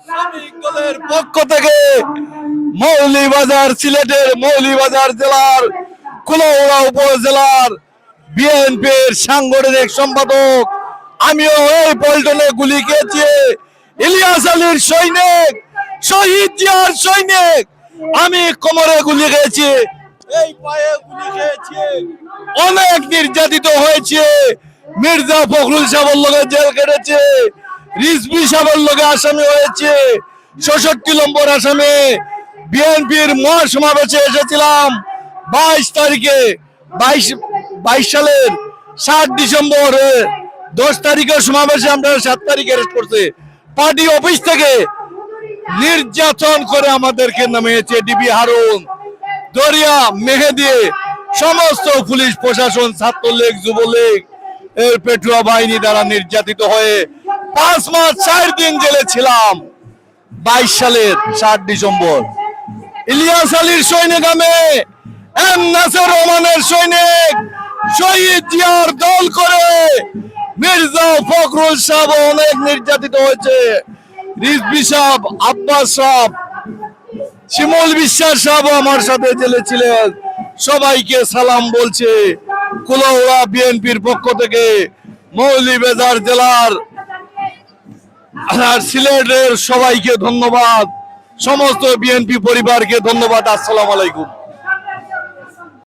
শ্রমিক দলের পক্ষ থেকে মৌলভীবাজার, সিলেটের মৌলভীবাজার জেলার কুলাউড়া উপজেলার বিএনপির সাংগঠনিক সম্পাদক, আমিও এই পল্টনে গুলি খেয়েছি। ইলিয়াস আলীর সৈনিক, শহীদ জিয়ার সৈনিক। আমি কোমরে গুলি খেয়েছি, এই পায়ে গুলি খেয়েছি, অনেক নির্যাতিত হয়েছে। মির্জা ফখরুল সাহেবের লগে জেল কেটেছে, রিজভী সাহেবের লগে আসামি হয়েছে, ৬৬ নম্বর আসামে। বিএনপির মহাসমাবেশে এসেছিলাম 22 তারিখে, 22 সালের 7 ডিসেম্বর। 10 তারিখের সমাবেশে আমরা 7 তারিখে অ্যারেস্ট করছে। পার্টি অফিস থেকে নির্যাতন করে আমাদেরকে নামিয়েছে ডিবি হারুন, দরিয়া, মেহেদি, সমস্ত পুলিশ প্রশাসন, ছাত্রলীগ, যুবলীগ এর পেটুয়া বাহিনী দ্বারা নির্যাতিত হয়ে 5 মাস 4 দিন জেলে ছিলাম। 22 সালের 7 ডিসেম্বর ইলিয়াস আলীর সৈনিক, আমি এম নাসির রহমানের সৈনিক, শহীদ জিয়ার দল করে মির্জা ফখরুল সাহেব অনেক নির্যাতিত হয়েছে। রিজভী সাহেব, আব্বাস সাহেব, শিমুল বিশ্বাস সাহেব আমার সাথে জেলে ছিলেন। সবাইকে সালাম বলছে কুলাউড়া বিএনপির পক্ষ থেকে, মৌলভীবাজার জেলার আর সিলেটের সবাইকে ধন্যবাদ, সমস্ত বিএনপি পরিবারকে ধন্যবাদ। আসসালামু আলাইকুম।